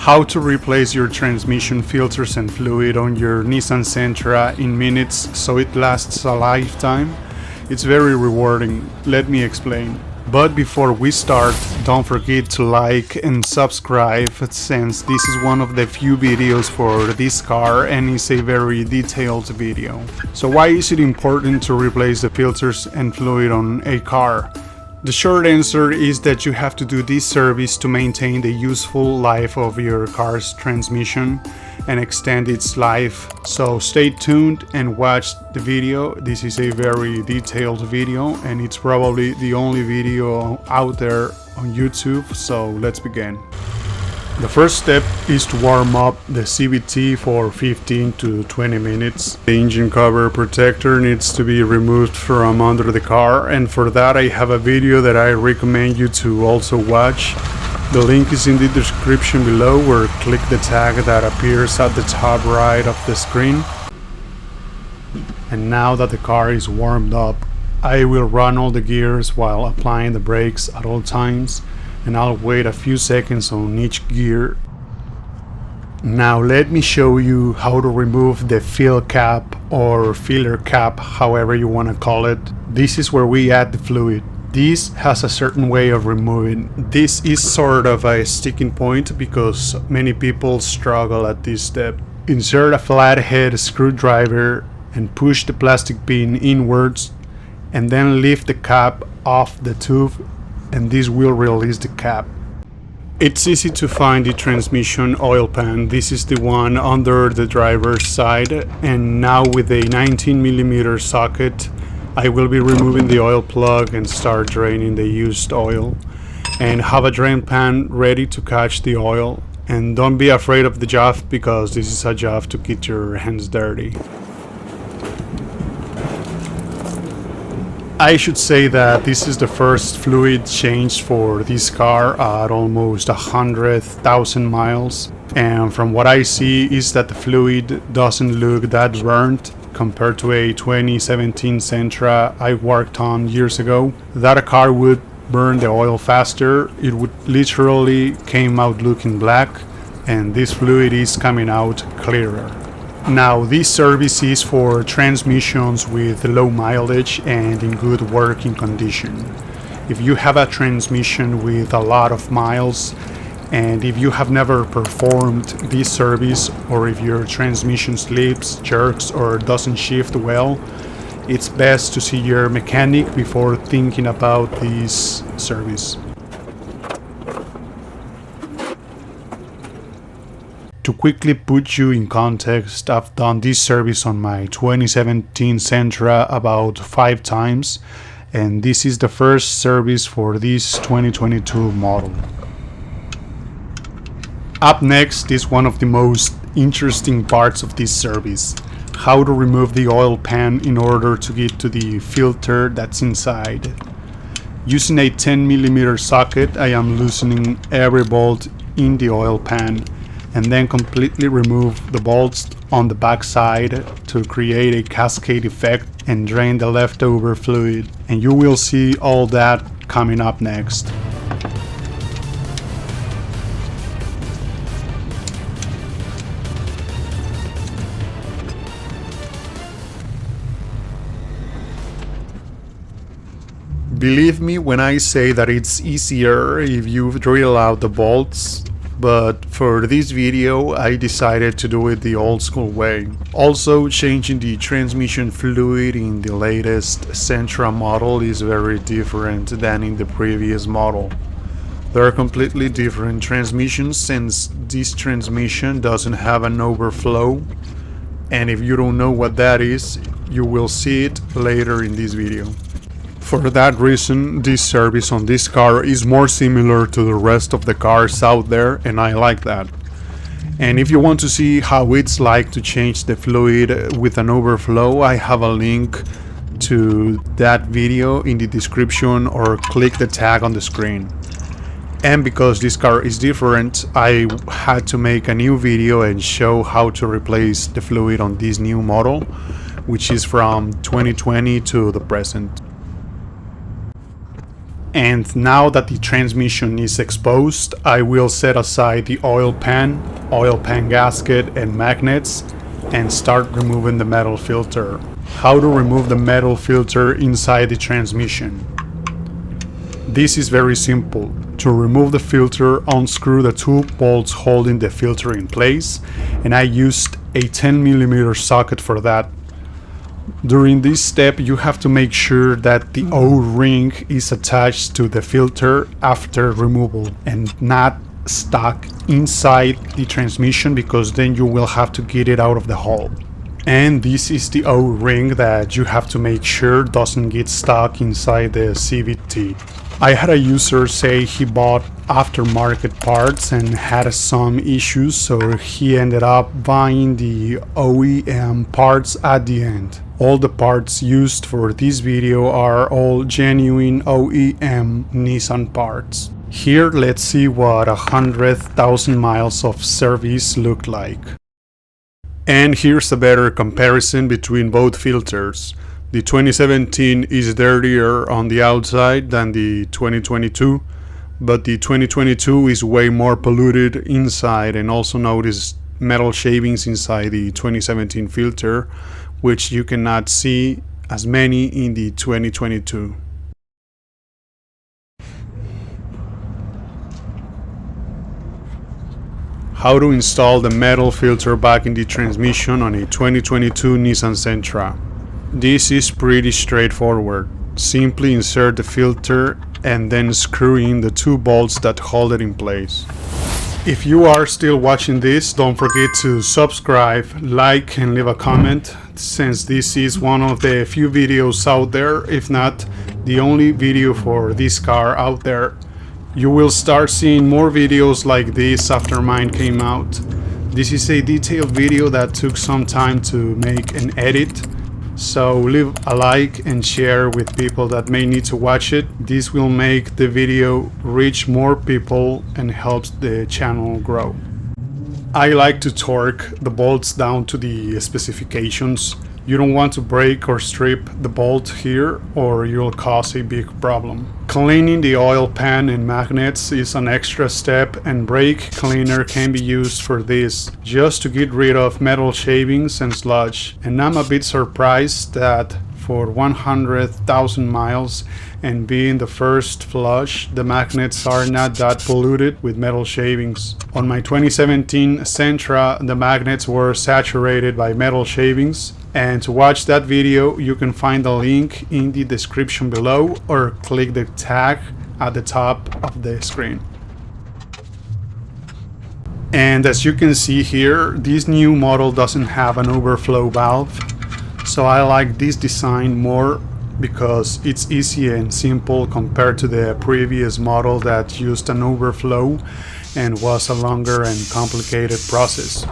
How to replace your transmission filters and fluid on your Nissan Sentra in minutes so it lasts a lifetime. It's very rewarding, let me explain. But before we start, don't forget to like and subscribe, since this is one of the few videos for this car and it's a very detailed video. So why is it important to replace the filters and fluid on a car? The short answer is that you have to do this service to maintain the useful life of your car's transmission and extend its life. So stay tuned and watch the video. This is a very detailed video and it's probably the only video out there on YouTube, so let's begin. The first step is to warm up the CVT for 15 to 20 minutes. The engine cover protector needs to be removed from under the car, and for that I have a video that I recommend you to also watch. The link is in the description below, or click the tag that appears at the top right of the screen. And now that the car is warmed up, I will run all the gears while applying the brakes at all times, and I'll wait a few seconds on each gear. Now let me show you how to remove the fill cap or filler cap, however you want to call it. This is where we add the fluid. This has a certain way of removing. This is sort of a sticking point because many people struggle at this step. Insert a flathead screwdriver and push the plastic pin inwards, and then lift the cap off the tube, and this will release the cap. It's easy to find the transmission oil pan. This is the one under the driver's side, and now with a 19mm socket I will be removing the oil plug and start draining the used oil, and have a drain pan ready to catch the oil. And don't be afraid of the job, because this is a job to get your hands dirty. I should say that this is the first fluid change for this car at almost 100,000 miles, and from what I see is that the fluid doesn't look that burnt compared to a 2017 Sentra I worked on years ago. That a car would burn the oil faster, it would literally came out looking black, and this fluid is coming out clearer. Now, this service is for transmissions with low mileage and in good working condition. If you have a transmission with a lot of miles, and if you have never performed this service, or if your transmission slips, jerks, or doesn't shift well, it's best to see your mechanic before thinking about this service. To quickly put you in context, I've done this service on my 2017 Sentra about 5 times, and this is the first service for this 2022 model. Up next is one of the most interesting parts of this service: how to remove the oil pan in order to get to the filter that's inside. Using a 10mm socket, I am loosening every bolt in the oil pan, and then completely remove the bolts on the back side to create a cascade effect and drain the leftover fluid. And you will see all that coming up next. Believe me when I say that it's easier if you drill out the bolts, but for this video I decided to do it the old school way. Also, changing the transmission fluid in the latest Sentra model is very different than in the previous model. They are completely different transmissions, since this transmission doesn't have an overflow, and if you don't know what that is, you will see it later in this video. For that reason, this service on this car is more similar to the rest of the cars out there, and I like that. And if you want to see how it's like to change the fluid with an overflow, I have a link to that video in the description, or click the tag on the screen. And because this car is different, I had to make a new video and show how to replace the fluid on this new model, which is from 2020 to the present. And now that the transmission is exposed, I will set aside the oil pan gasket and magnets and start removing the metal filter. How to remove the metal filter inside the transmission. This is very simple. To remove the filter, unscrew the two bolts holding the filter in place, and I used a 10mm socket for that. During this step, you have to make sure that the O-ring is attached to the filter after removal and not stuck inside the transmission, because then you will have to get it out of the hole. And this is the O-ring that you have to make sure doesn't get stuck inside the CVT. I had a user say he bought aftermarket parts and had some issues, so he ended up buying the OEM parts at the end. All the parts used for this video are all genuine OEM Nissan parts. Here, let's see what 100,000 miles of service looked like. And here's a better comparison between both filters. The 2017 is dirtier on the outside than the 2022, but the 2022 is way more polluted inside, and also notice metal shavings inside the 2017 filter, which you cannot see as many in the 2022. How to install the metal filter back in the transmission on a 2022 Nissan Sentra. This is pretty straightforward. Simply insert the filter and then screw in the two bolts that hold it in place. If you are still watching this, don't forget to subscribe, like, and leave a comment, since this is one of the few videos out there, if not the only video for this car out there. You will start seeing more videos like this after mine came out. This is a detailed video that took some time to make and edit, so leave a like and share with people that may need to watch it. This will make the video reach more people and helps the channel grow. I like to torque the bolts down to the specifications. You don't want to break or strip the bolt here, or you'll cause a big problem. Cleaning the oil pan and magnets is an extra step, and brake cleaner can be used for this, just to get rid of metal shavings and sludge. And I'm a bit surprised that for 100,000 miles and being the first flush, the magnets are not that polluted with metal shavings. On my 2017 Sentra, the magnets were saturated by metal shavings. And to watch that video, you can find the link in the description below, or click the tag at the top of the screen. And as you can see here, this new model doesn't have an overflow valve. So I like this design more because it's easy and simple compared to the previous model that used an overflow and was a longer and complicated process.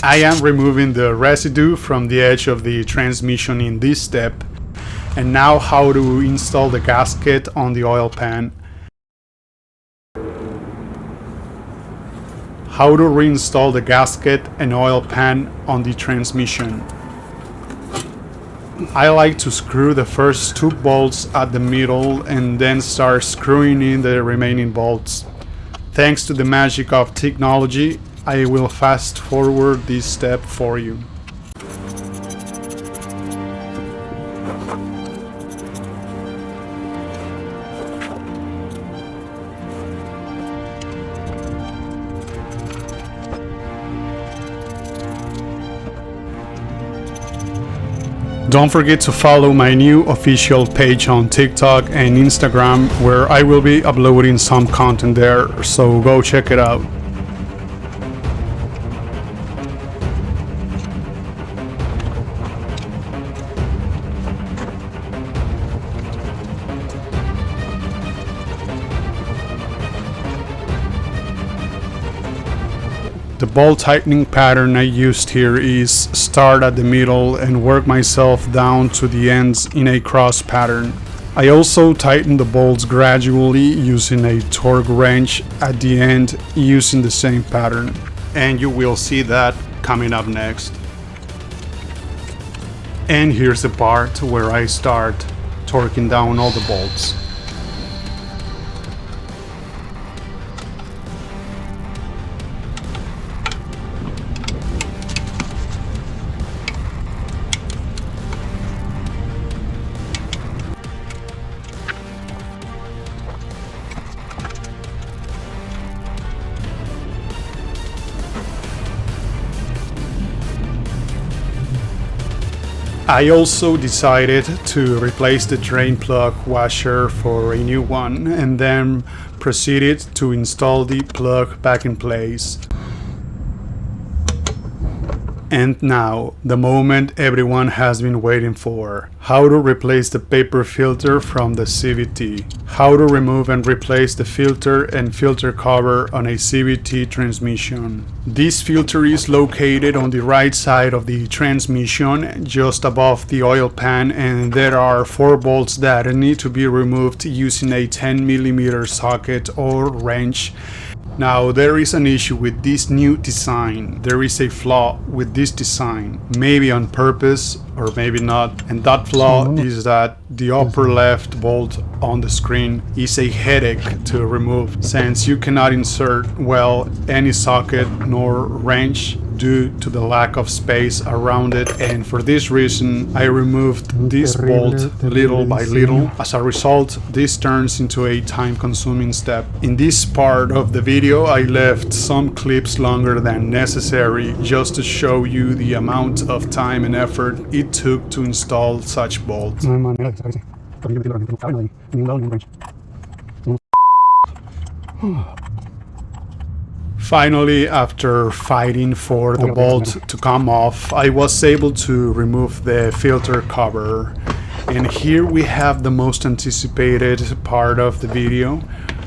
I am removing the residue from the edge of the transmission in this step. And now how to install the gasket on the oil pan. How to reinstall the gasket and oil pan on the transmission. I like to screw the first two bolts at the middle and then start screwing in the remaining bolts. Thanks to the magic of technology, I will fast forward this step for you. Don't forget to follow my new official page on TikTok and Instagram, where I will be uploading some content there, so go check it out. The bolt tightening pattern I used here is start at the middle and work myself down to the ends in a cross pattern. I also tighten the bolts gradually using a torque wrench at the end using the same pattern. And you will see that coming up next. And here's the part where I start torquing down all the bolts. I also decided to replace the drain plug washer for a new one and then proceeded to install the plug back in place. And now, the moment everyone has been waiting for. How to replace the paper filter from the CVT. How to remove and replace the filter and filter cover on a CVT transmission. This filter is located on the right side of the transmission, just above the oil pan, and there are 4 bolts that need to be removed using a 10mm socket or wrench. Now, there is an issue with this new design. There is a flaw with this design, maybe on purpose or maybe not, and that flaw is that the upper left bolt on the screen is a headache to remove, since you cannot insert well any socket nor wrench due to the lack of space around it, and for this reason I removed this bolt little by little. As a result, this turns into a time-consuming step. In this part of the video I left some clips longer than necessary just to show you the amount of time and effort it took to install such bolts. Finally, after fighting for the bolt to come off, I was able to remove the filter cover. And here we have the most anticipated part of the video: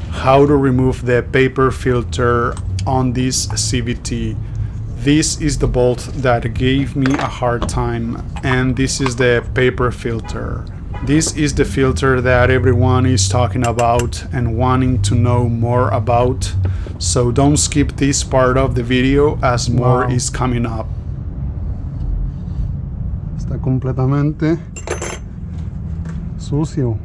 how to remove the paper filter on this CVT. This is the bolt that gave me a hard time, and this is the paper filter. This is the filter that everyone is talking about and wanting to know more about, so don't skip this part of the video as more is coming up. Está completamente sucio.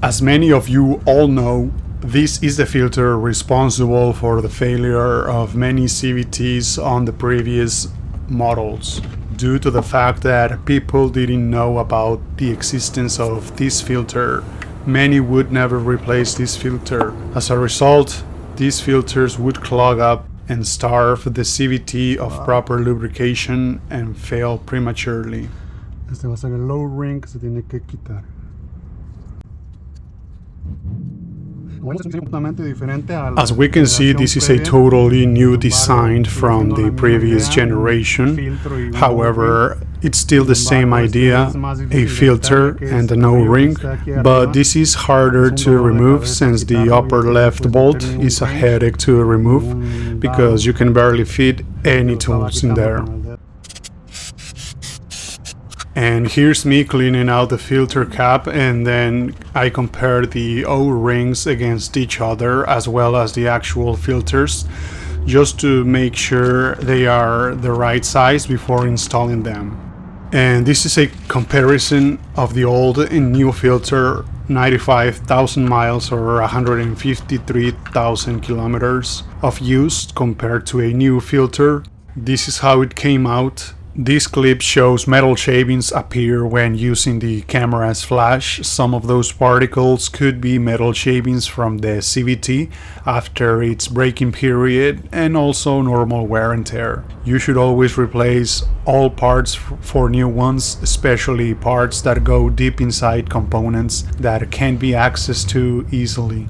As many of you all know, this is the filter responsible for the failure of many CVTs on the previous models, due to the fact that people didn't know about the existence of this filter. Many would never replace this filter. As a result, these filters would clog up and starve the CVT of proper lubrication and fail prematurely. Este va a ser el low ring que se tiene que quitar. As we can see, this is a totally new design from the previous generation. However, it's still the same idea, a filter and an O-ring, but this is harder to remove since the upper left bolt is a headache to remove because you can barely fit any tools in there. And here's me cleaning out the filter cap, and then I compare the O-rings against each other as well as the actual filters, just to make sure they are the right size before installing them. And this is a comparison of the old and new filter, 95,000 miles or 153,000 kilometers of use compared to a new filter. This is how it came out. This clip shows metal shavings appear when using the camera's flash. Some of those particles could be metal shavings from the CVT after its breaking period, and also normal wear and tear. You should always replace all parts for new ones, especially parts that go deep inside components that can't be accessed to easily.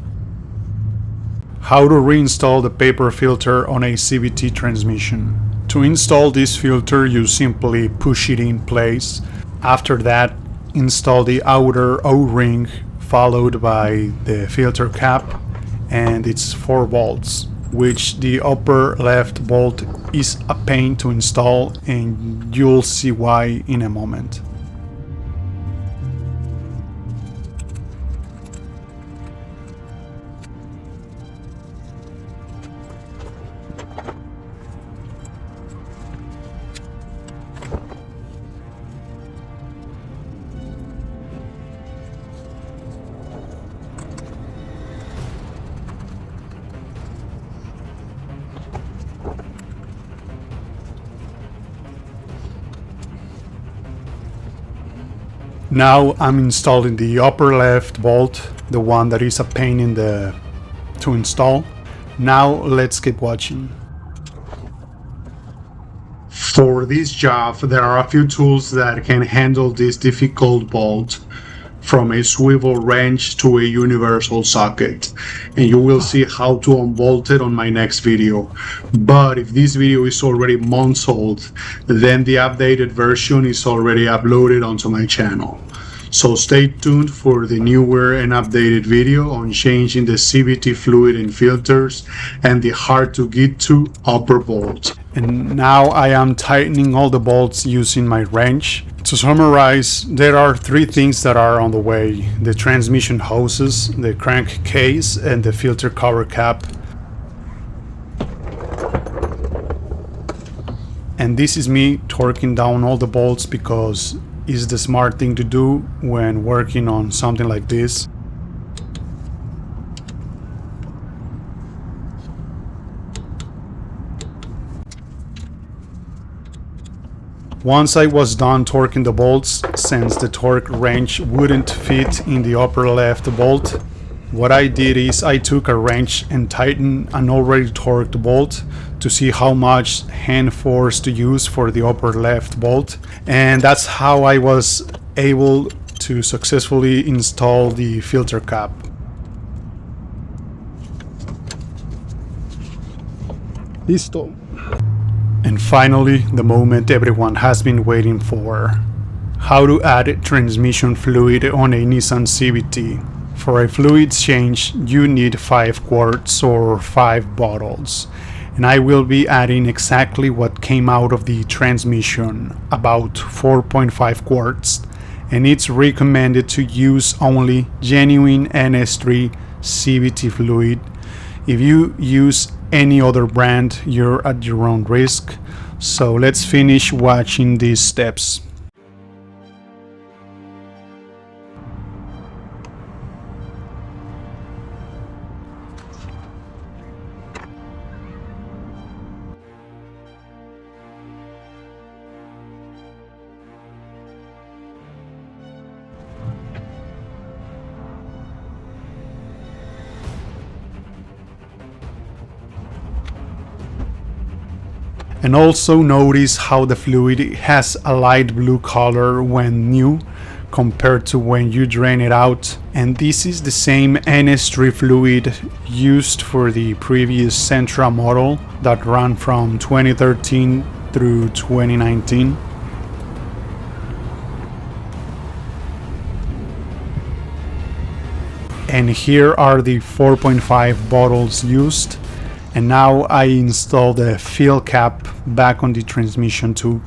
How to reinstall the paper filter on a CVT transmission. To install this filter, you simply push it in place. After that, install the outer O-ring followed by the filter cap and its 4 bolts, which the upper left bolt is a pain to install, and you'll see why in a moment. Now I'm installing the upper left bolt, the one that is a pain to install. Now let's keep watching. For this job, there are a few tools that can handle this difficult bolt, from a swivel wrench to a universal socket, and you will see how to unbolt it on my next video. But if this video is already months old, then the updated version is already uploaded onto my channel. So stay tuned for the newer and updated video on changing the CVT fluid and filters and the hard to get to upper bolt. And now I am tightening all the bolts using my wrench. To summarize, there are three things that are on the way: the transmission hoses, the crankcase, and the filter cover cap. And this is me torquing down all the bolts because it's the smart thing to do when working on something like this. Once I was done torquing the bolts, since the torque wrench wouldn't fit in the upper left bolt, what I did is I took a wrench and tightened an already torqued bolt to see how much hand force to use for the upper left bolt, and that's how I was able to successfully install the filter cap. Listo. And finally, the moment everyone has been waiting for: how to add transmission fluid on a Nissan CVT. For a fluid change, you need 5 quarts or 5 bottles, and I will be adding exactly what came out of the transmission, about 4.5 quarts, and it's recommended to use only genuine NS3 CVT fluid. If you use any other brand, you're at your own risk. So let's finish watching these steps. And also notice how the fluid has a light blue color when new compared to when you drain it out. And this is the same NS3 fluid used for the previous Sentra model that ran from 2013 through 2019. And here are the 4.5 bottles used. And now I install the fill cap back on the transmission tube.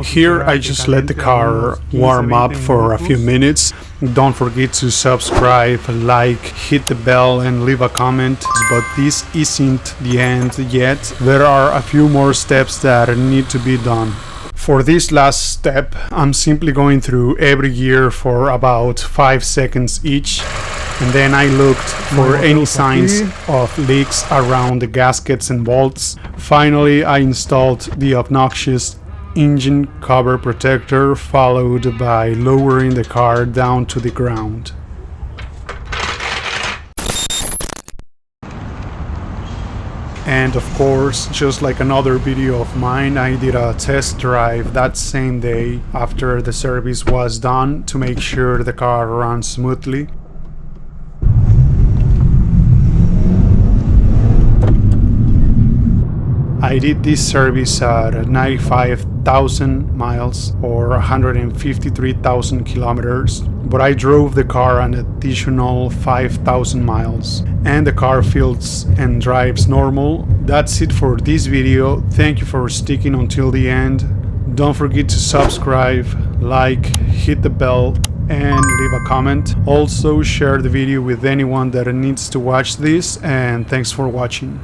Here I just let the car warm up for a few minutes. Don't forget to subscribe, like, hit the bell and leave a comment. But this isn't the end yet. There are a few more steps that need to be done. For this last step, I'm simply going through every gear for about 5 seconds each, and then I looked for any signs of leaks around the gaskets and bolts. Finally, I installed the obnoxious engine cover protector, followed by lowering the car down to the ground. And of course, just like another video of mine, I did a test drive that same day after the service was done to make sure the car runs smoothly. I did this service at 95,000 miles or 153,000 kilometers, but I drove the car an additional 5,000 miles and the car feels and drives normal. That's it for this video. Thank you for sticking until the end. Don't forget to subscribe, like, hit the bell and leave a comment. Also share the video with anyone that needs to watch this, and thanks for watching.